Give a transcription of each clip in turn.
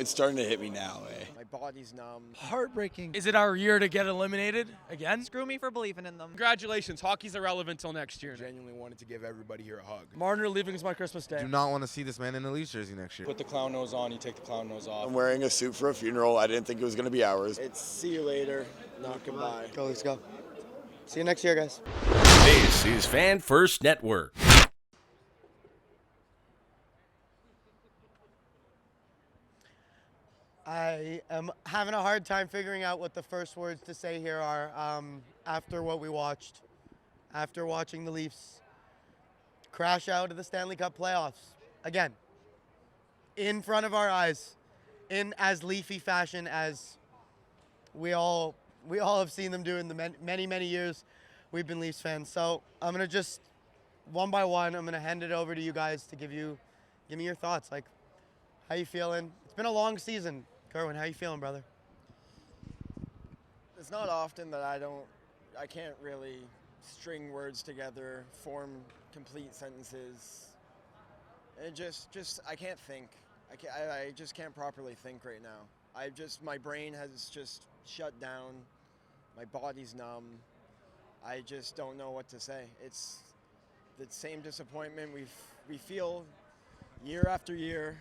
It's starting to hit me now, eh? My body's numb. Heartbreaking. Is it our year to get eliminated again? Screw me for believing in them. Congratulations, hockey's irrelevant till next year. Genuinely wanted to give everybody here a hug. Marner leaving is my Christmas day. Do not want to see this man in the Leafs jersey next year. Put the clown nose on, you take the clown nose off. I'm wearing a suit for a funeral. I didn't think it was going to be ours. It's see you later, not goodbye. Go, let's go. See you next year, guys. This is Fan First Network. I am having a hard time figuring out what the first words to say here are after what we watched, after watching the Leafs crash out of the Stanley Cup playoffs again, in front of our eyes, in as Leafy fashion as we all have seen them do in the many years we've been Leafs fans. So I'm gonna just one by one, I'm gonna hand it over to you guys to give me your thoughts. Like, how you feeling? It's been a long season. Curwin, how you feeling, brother? It's not often that I can't really string words together, form complete sentences. It just I can't think. I just can't properly think right now. My brain has just shut down. My body's numb. I just don't know what to say. It's the same disappointment we feel year after year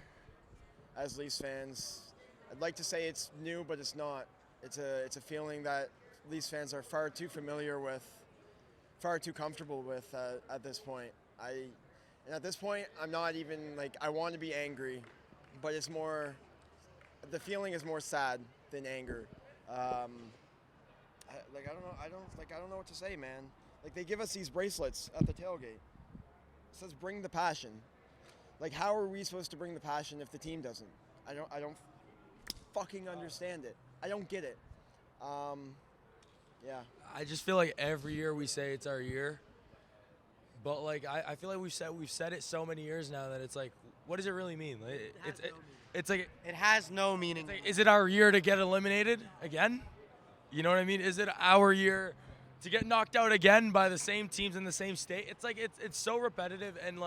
as Leafs fans. I'd like to say it's new, but it's not. It's a feeling that Leafs fans are far too familiar with, far too comfortable with at this point. And at this point, I'm not even I want to be angry, but it's more. The feeling is more sad than anger. I don't know what to say, man. They give us these bracelets at the tailgate. It says "Bring the passion." How are we supposed to bring the passion if the team doesn't? I don't fucking understand it. I don't get it. Yeah. I just feel like every year we say it's our year, but I feel like we've said it so many years now that it's what does it really mean? It has no meaning. Is it our year to get eliminated again? You know what I mean? Is it our year to get knocked out again by the same teams in the same state? It's so repetitive, and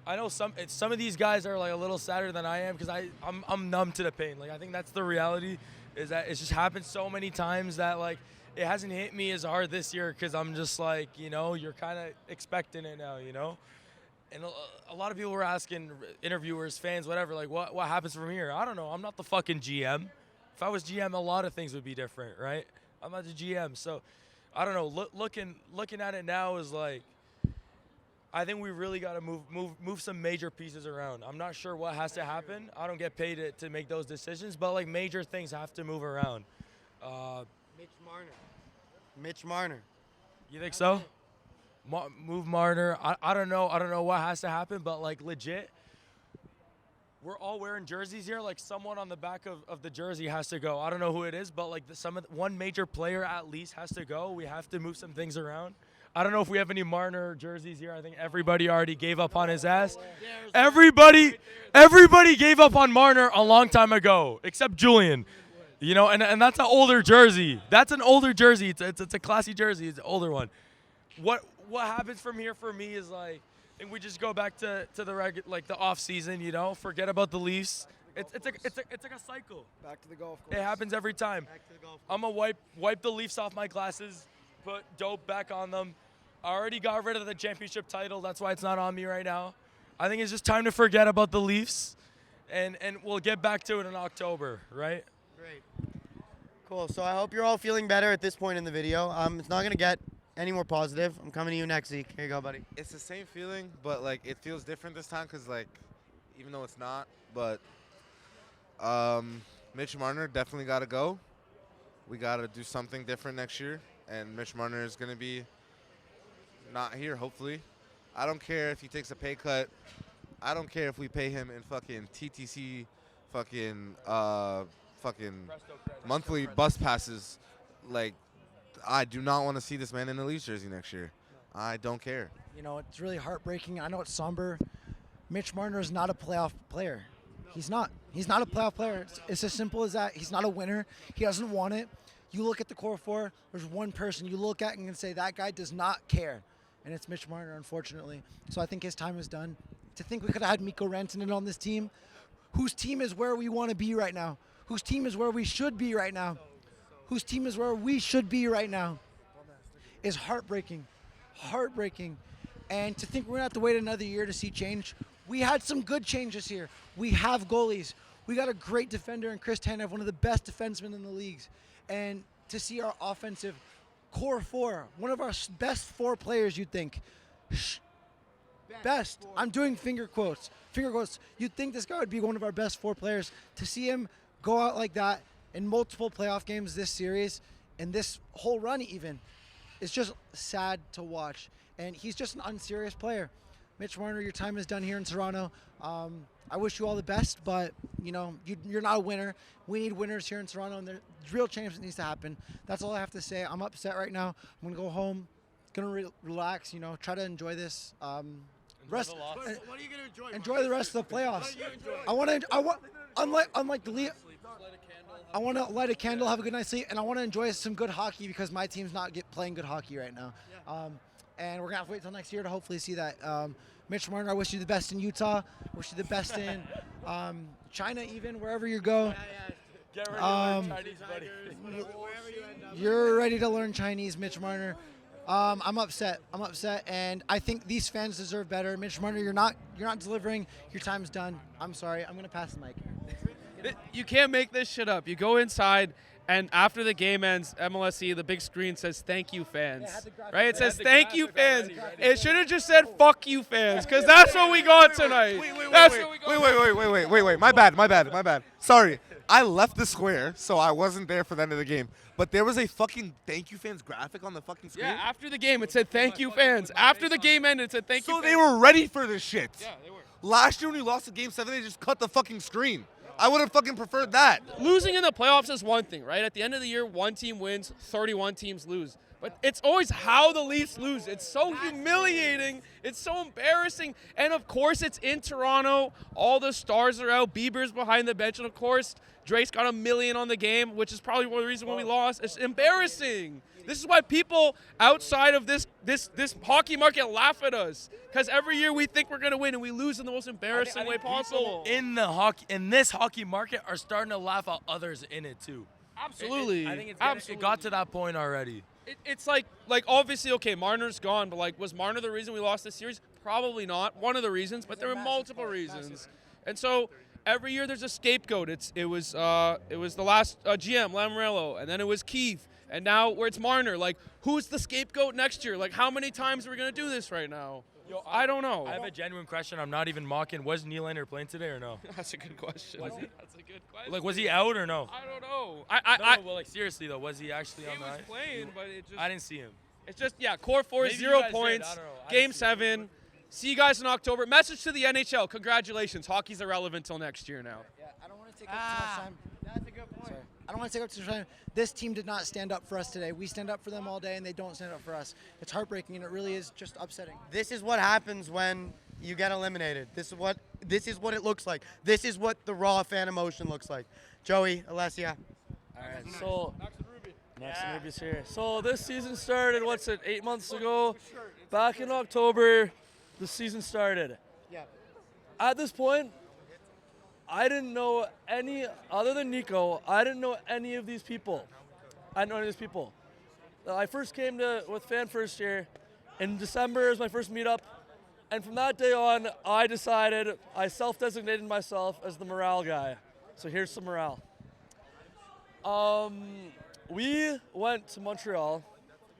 I know some of these guys are a little sadder than I am because I'm numb to the pain. I think that's the reality, is that it's just happened so many times that it hasn't hit me as hard this year because I'm just you're kind of expecting it now, And a lot of people were asking interviewers, fans, whatever, what happens from here? I don't know. I'm not the fucking GM. If I was GM, a lot of things would be different, right? I'm not the GM, so I don't know. Looking at it now is I think we really got to move some major pieces around. I'm not sure what has to happen. I don't get paid to make those decisions, but major things have to move around. Mitch Marner. You think so? Move Marner. I don't know. I don't know what has to happen, but legit, we're all wearing jerseys here. Someone on the back of the jersey has to go. I don't know who it is, but one major player at least has to go. We have to move some things around. I don't know if we have any Marner jerseys here. I think everybody already gave up on his ass. Everybody gave up on Marner a long time ago, except Julian. And that's an older jersey. That's an older jersey. It's a classy jersey. It's an older one. What happens from here for me is I think we just go back to the the off season. Forget about the Leafs. It's like a cycle. Back to the golf course. It happens every time. I'm gonna wipe the Leafs off my glasses, put dope back on them. I already got rid of the championship title. That's why it's not on me right now. I think it's just time to forget about the Leafs, and we'll get back to it in October, right? Great. Cool. So I hope you're all feeling better at this point in the video. It's not gonna get any more positive. I'm coming to you next, Zeke. Here you go, buddy. It's the same feeling, but it feels different this time because even though it's not, but Mitch Marner definitely got to go. We got to do something different next year, and Mitch Marner is going to be not here, hopefully. I don't care if he takes a pay cut. I don't care if we pay him in fucking TTC fucking monthly bus passes. I do not want to see this man in the Leafs jersey next year. I don't care. It's really heartbreaking. I know it's somber. Mitch Marner is not a playoff player. He's not. He's not a playoff player. It's as simple as that. He's not a winner. He doesn't want it. You look at the core four, there's one person you look at and can say that guy does not care. And it's Mitch Marner, unfortunately. So I think his time is done. To think we could have had Mikko Rantanen on this team, whose team is where we want to be right now, whose team is where we should be right now, whose team is where we should be right now, is heartbreaking. Heartbreaking. And to think we're going to have to wait another year to see change. We had some good changes here. We have goalies. We got a great defender in Chris Tanev, one of the best defensemen in the leagues. And to see our offensive core four, one of our best four players, you'd think. Best. I'm doing finger quotes. Finger quotes. You'd think this guy would be one of our best four players. To see him go out like that in multiple playoff games this series, and this whole run even, it's just sad to watch. And he's just an unserious player. Mitch Marner, your time is done here in Toronto. I wish you all the best, but you're not a winner. We need winners here in Toronto, and there's real change that needs to happen. That's all I have to say. I'm upset right now. I'm gonna go home, gonna relax. Try to enjoy this. What are you gonna enjoy? Enjoy the rest of the playoffs. I want unlike the league. I want to light a candle, have a good night's sleep, and I want to enjoy some good hockey because my team's not playing good hockey right now. And we're going to have to wait until next year to hopefully see that. Mitch Marner, I wish you the best in Utah. I wish you the best in China even, wherever you go. Get ready to learn Chinese, buddy. You're ready to learn Chinese, Mitch Marner. I'm upset, and I think these fans deserve better. Mitch Marner, you're not delivering. Your time's done. I'm sorry. I'm going to pass the mic. You can't make this shit up. You go inside, and after the game ends, MLSE, the big screen says, "Thank you, fans." Right? It says, "Thank you, fans." It should have just said, "Fuck you, fans," because that's what we got tonight. Wait. My bad. Sorry. I left the square, so I wasn't there for the end of the game. But there was a fucking "Thank you, fans" graphic on the fucking screen. Yeah, after the game, it said, "Thank you, fans." After the game ended, it said, "Thank you, So fans." they were ready for this shit. Yeah, they were. Last year when we lost the Game 7, they just cut the fucking screen. I would have fucking preferred that. Losing in the playoffs is one thing, right? At the end of the year, one team wins, 31 teams lose. But it's always how the Leafs lose. It's so humiliating. It's so embarrassing. And, of course, it's in Toronto. All the stars are out. Bieber's behind the bench. And, of course, Drake's got $1 million on the game, which is probably one of the reasons why we lost. It's embarrassing. This is why people outside of this hockey market laugh at us. Because every year we think we're going to win, and we lose in the most embarrassing way possible. In this hockey market are starting to laugh at others in it, too. Absolutely. I think it got to that point already. It's like obviously, okay, Marner's gone, but was Marner the reason we lost this series? Probably not. One of the reasons, but there were multiple reasons. And so every year there's a scapegoat. It was the last GM, Lamoriello, and then it was Keith, and now where it's Marner. Who's the scapegoat next year? How many times are we going to do this right now? I don't know. I have a genuine question. I'm not even mocking. Was Nylander playing today or no? That's a good question. That's a good question. Was he out or no? I don't know. Well, seriously though, was he actually on the ice? He was playing, but it just. I didn't see him. It's just core 4, Maybe 0 you points. I don't know. Game 7. See you guys in October. Message to the NHL. Congratulations. Hockey's irrelevant till next year now. Yeah, I don't want to take up too much time. That's a good point. Sorry. I don't want to take up too much time. This team did not stand up for us today. We stand up for them all day, and they don't stand up for us. It's heartbreaking, and it really is just upsetting. This is what happens when you get eliminated. This is what it looks like. This is what the raw fan emotion looks like. Joey, Alessia. All right, so Next and Ruby's here. So this season started, 8 months ago? Back in October, the season started. Yeah. At this point, I didn't know any, other than Nicko, I didn't know any of these people. I didn't know any of these people. I first came with Fan first year. In December was my first meetup. And from that day on, I self-designated myself as the morale guy. So here's some morale. We went to Montreal,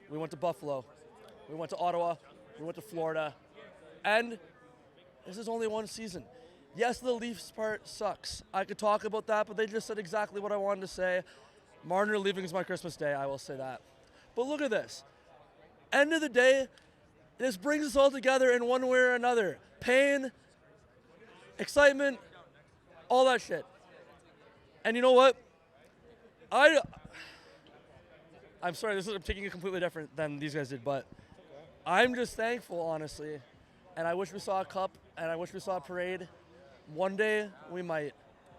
we went to Buffalo, we went to Ottawa, we went to Florida, and this is only one season. Yes, the Leafs part sucks. I could talk about that, but they just said exactly what I wanted to say. Marner leaving is my Christmas day, I will say that. But look at this. End of the day, this brings us all together in one way or another. Pain, excitement, all that shit. And you know what? I'm sorry, I'm taking it completely different than these guys did, but I'm just thankful, honestly. And I wish we saw a cup, and I wish we saw a parade. One day, we might.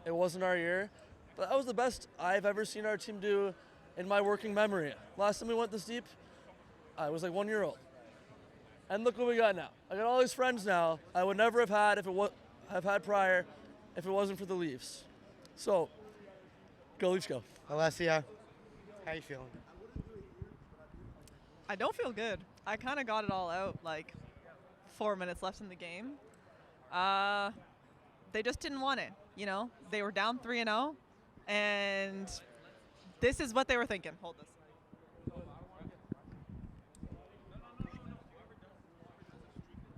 It wasn't our year, but that was the best I've ever seen our team do in my working memory. Last time we went this deep, I was like 1 year old. And look what we got now. I got all these friends now I would never have had if it have had prior. if it wasn't for the Leafs. So, go Leafs, go. Alessia, how you feeling? I don't feel good. I kind of got it all out, like 4 minutes left in the game. They just didn't want it, you know? They were down 3-0, and this is what they were thinking. Hold this.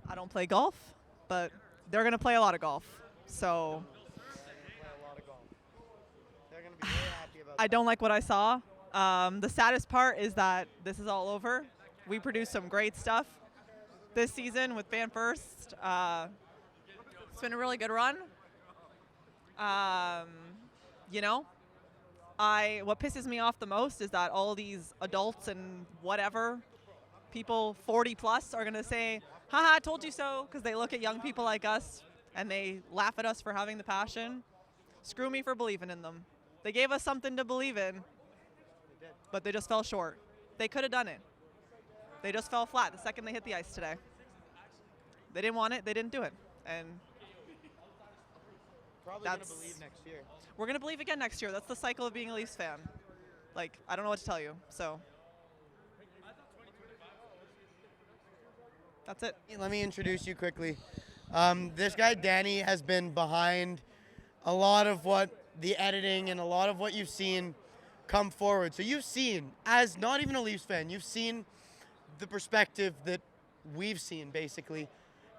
I don't play golf, but they're going to play a lot of golf. So I don't like what I saw. The saddest part is that this is all over. We produced some great stuff this season with Fan First. It's been a really good run. You know, what pisses me off the most is that all these adults and whatever people 40 plus are going to say, haha, I told you so, because they look at young people like us and they laugh at us for having the passion. Screw me for believing in them. They gave us something to believe in, but they just fell short. They could have done it. They just fell flat the second they hit the ice today. They didn't want it. They didn't do it. And Probably going to believe next year. we're going to believe again next year. That's the cycle of being a Leafs fan. Like, I don't know what to tell you. So that's it. Let me introduce you quickly. This guy, Danny, has been behind a lot of what the editing and a lot of what you've seen come forward. So you've seen, as not even a Leafs fan, you've seen the perspective that we've seen, basically.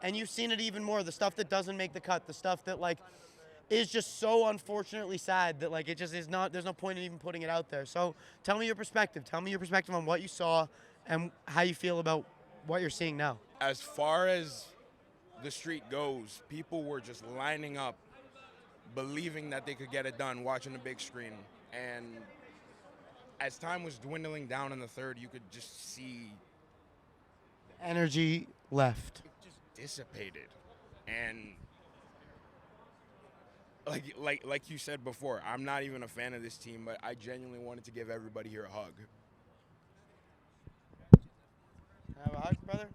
And you've seen it even more, the stuff that doesn't make the cut, the stuff that, like, is just so unfortunately sad that, like, it just is not, there's no point in even putting it out there. So tell me your perspective. Tell me your perspective on what you saw and how you feel about what you're seeing now. As far as the street goes, people were just lining up, believing that they could get it done, watching the big screen. And as time was dwindling down in the third, you could just see Energy left. it just dissipated. And like you said before, I'm not even a fan of this team, but I genuinely wanted to give everybody here a hug. Have a hug, brother?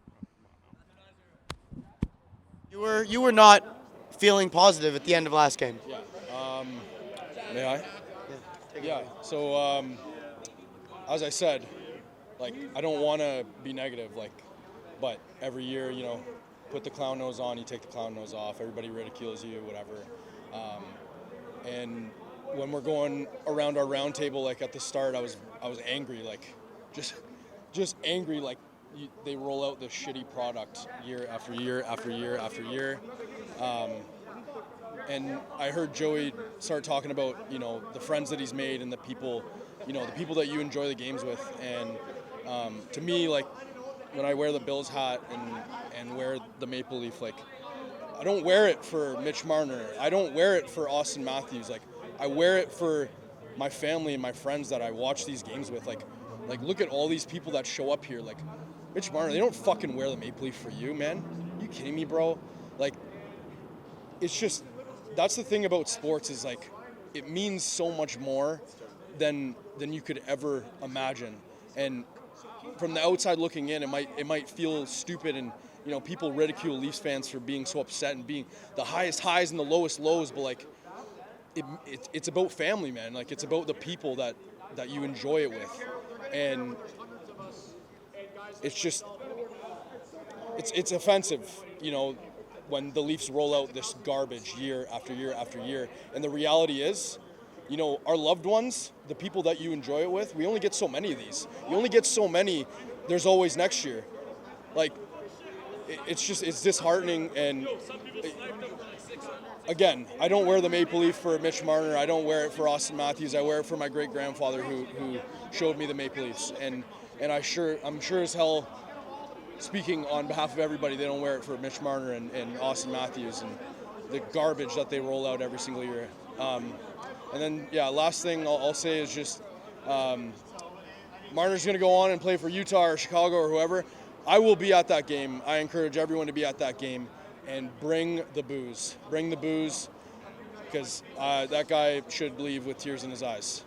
You were not feeling positive at the end of last game. Yeah. May I? Yeah. So, as I said, like, I don't want to be negative, like, but every year, you know, put the clown nose on, you take the clown nose off. Everybody ridicules you, whatever. And when we're going around our round table, like at the start, I was angry, like, just angry, like. They roll out this shitty product year after year after year after year. And I heard Joey start talking about, you know, the friends that he's made and the people, you know, the people that you enjoy the games with. And to me, like, when I wear the Bills hat and wear the Maple Leaf, like, I don't wear it for Mitch Marner. I don't wear it for Austin Matthews. Like, I wear it for my family and my friends that I watch these games with. Like look at all these people that show up here. Like, Mitch Marner, they don't fucking wear the Maple Leaf for you, man. Are you kidding me, bro? Like, it's just, that's the thing about sports is, like, it means so much more than you could ever imagine. And from the outside looking in, it might feel stupid, and, you know, people ridicule Leafs fans for being so upset and being the highest highs and the lowest lows, but, like, it's about family, man. Like, it's about the people that you enjoy it with. And it's just, it's offensive, you know, when the Leafs roll out this garbage year after year after year. And the reality is, you know, our loved ones, the people that you enjoy it with, we only get so many of these. You only get so many, there's always next year. Like, it's disheartening. And again, I don't wear the Maple Leaf for Mitch Marner. I don't wear it for Austin Matthews. I wear it for my great-grandfather who showed me the Maple Leafs. And I'm sure as hell, speaking on behalf of everybody, they don't wear it for Mitch Marner and Austin Matthews and the garbage that they roll out every single year. And then, yeah, last thing I'll say is just Marner's going to go on and play for Utah or Chicago or whoever. I will be at that game. I encourage everyone to be at that game and bring the booze. Bring the booze, because that guy should leave with tears in his eyes.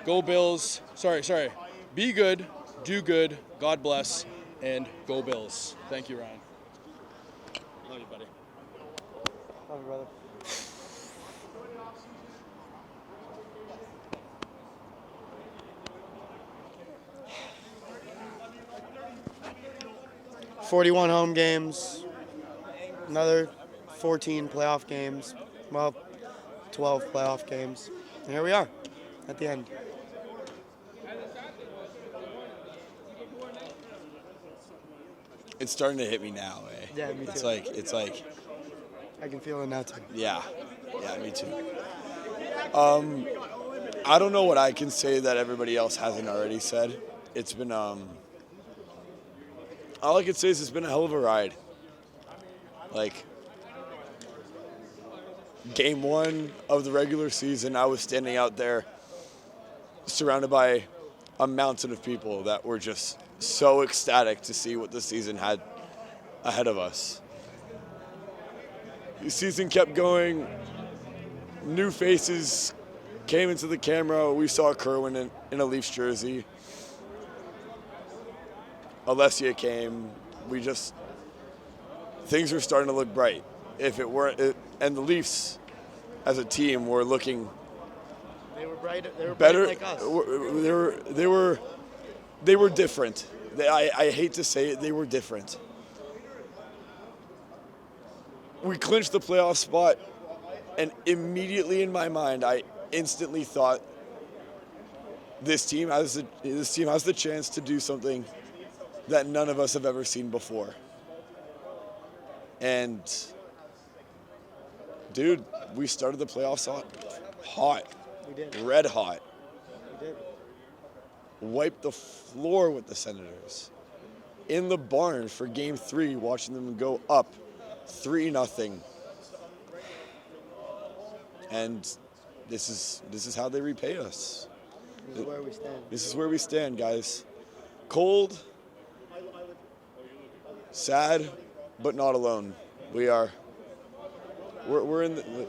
Go Bills. Sorry. Be good. Do good, God bless, and go Bills. Thank you, Ryan. Love you, buddy. Love you, brother. 41 home games, another 14 playoff games, well, 12 playoff games. And here we are at the end. It's starting to hit me now, eh? Yeah, me It's too. like, I can feel it now too. yeah, me too. I don't know what I can say that everybody else hasn't already said. It's been, all I can say is it's been a hell of a ride. Like, game 1 of the regular season, I was standing out there surrounded by a mountain of people that were just so ecstatic to see what the season had ahead of us. The season kept going. New faces came into the camera. We saw Curwin in a Leafs jersey. Alessia came. Things were starting to look bright. If it weren't, and the Leafs as a team were looking They were bright. They were better. like us. They were different. I hate to say it, they were different. We clinched the playoff spot, and immediately in my mind, I instantly thought this team has the chance to do something that none of us have ever seen before. And dude, we started the playoffs hot. We did. Red hot. We did. Wiped the floor with the Senators. In the barn for game 3, watching them go up 3-0. And this is how they repay us. This is where we stand. This is where we stand, guys. Cold, sad, but not alone. We're in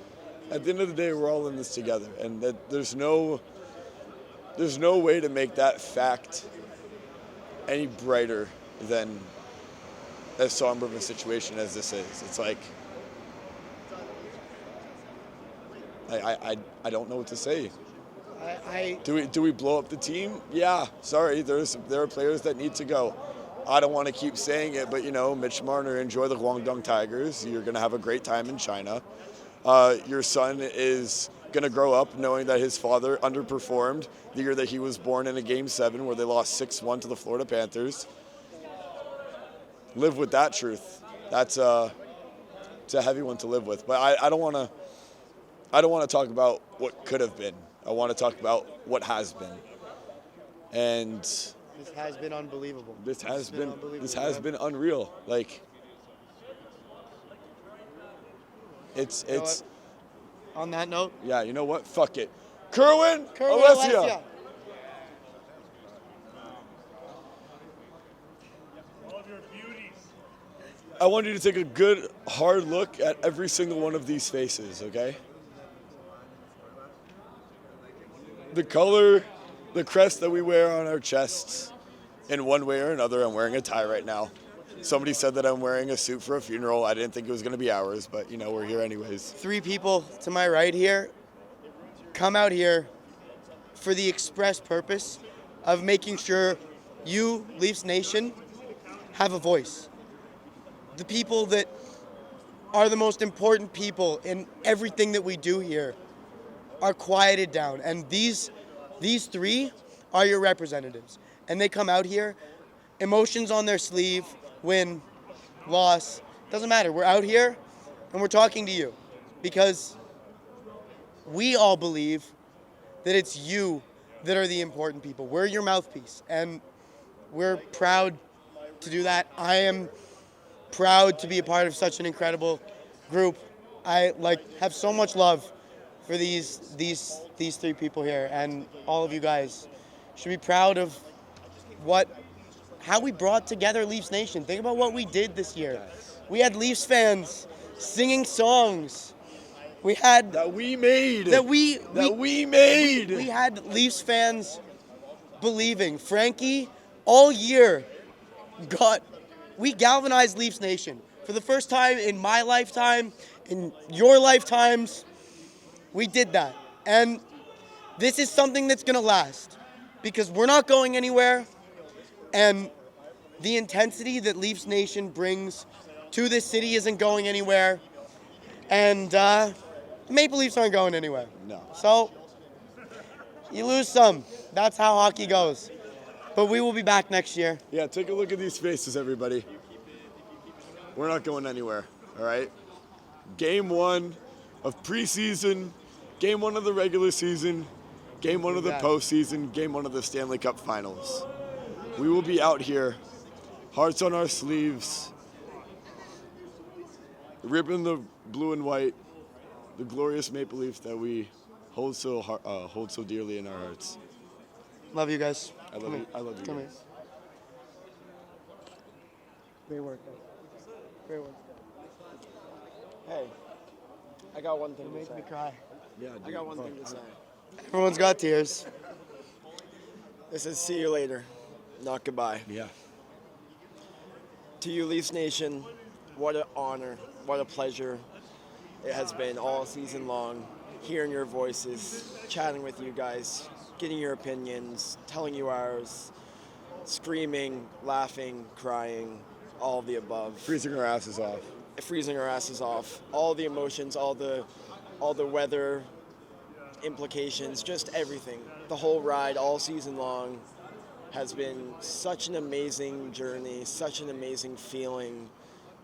at the end of the day, we're all in this together, and that there's no way to make that fact any brighter than as somber of a situation as this is. It's like I don't know what to say. Do we blow up the team? Yeah. Sorry, there are players that need to go. I don't want to keep saying it, but Mitch Marner, enjoy the Guangdong Tigers. You're going to have a great time in China. Your son is going to grow up knowing that his father underperformed the year that he was born in a Game 7 where they lost 6-1 to the Florida Panthers. Live with that truth. It's a heavy one to live with. But I don't want to talk about what could have been. I want to talk about what has been. And this has been unbelievable. This has been unreal. Like it's on that note. Yeah, you know what? Fuck it. Curwin, Alessia. I want you to take a good, hard look at every single one of these faces, okay? The color, the crest that we wear on our chests, in one way or another. I'm wearing a tie right now. Somebody said that I'm wearing a suit for a funeral. I didn't think it was going to be ours, but we're here anyways. 3 people to my right here come out here for the express purpose of making sure you, Leafs Nation, have a voice. The people that are the most important people in everything that we do here are quieted down. And these 3 are your representatives. And they come out here, emotions on their sleeve, win, loss, doesn't matter. We're out here and we're talking to you because we all believe that it's you that are the important people. We're your mouthpiece and we're proud to do that. I am proud to be a part of such an incredible group. I have so much love for these 3 people here, and all of you guys should be proud of how we brought together Leafs Nation. Think about what we did this year. We had Leafs fans singing songs. We had we made. We had Leafs fans believing. Frankie, all year, we galvanized Leafs Nation. For the first time in my lifetime, in your lifetimes, we did that. And this is something that's going to last because we're not going anywhere. And the intensity that Leafs Nation brings to this city isn't going anywhere. And Maple Leafs aren't going anywhere. No. So you lose some. That's how hockey goes. But we will be back next year. Yeah, take a look at these faces, everybody. We're not going anywhere, all right? Game 1 of preseason, Game 1 of the regular season, Game 1 of the postseason, Game 1 of the Stanley Cup Finals. We will be out here, hearts on our sleeves, ripping the blue and white, the glorious Maple Leaf that we hold so dearly in our hearts. Love you guys. I love you. I love you. Come Guys. here. Great work, guys. Great work. Hey, I got one thing to Make say. me cry. Yeah, I got one thing to say. Everyone's got tears. This is see you later, not goodbye. Yeah. To you, Leafs Nation, what an honor, what a pleasure it has been all season long, hearing your voices, chatting with you guys, getting your opinions, telling you ours, screaming, laughing, crying, all of the above. Freezing our asses off. Freezing our asses off. All the emotions, all the weather implications, just everything. The whole ride all season long has been such an amazing journey, such an amazing feeling,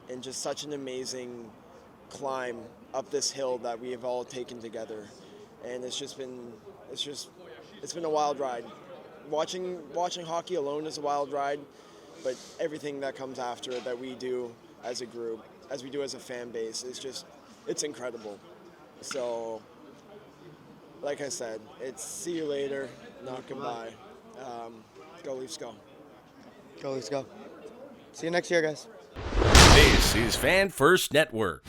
and just such an amazing climb up this hill that we have all taken together. And it's been a wild ride. Watching hockey alone is a wild ride, but everything that comes after it that we do as a group, as we do as a fan base, it's incredible. So, like I said, it's see you later, not goodbye. Go Leafs, go. Go Leafs, go. See you next year, guys. This is Fan First Network.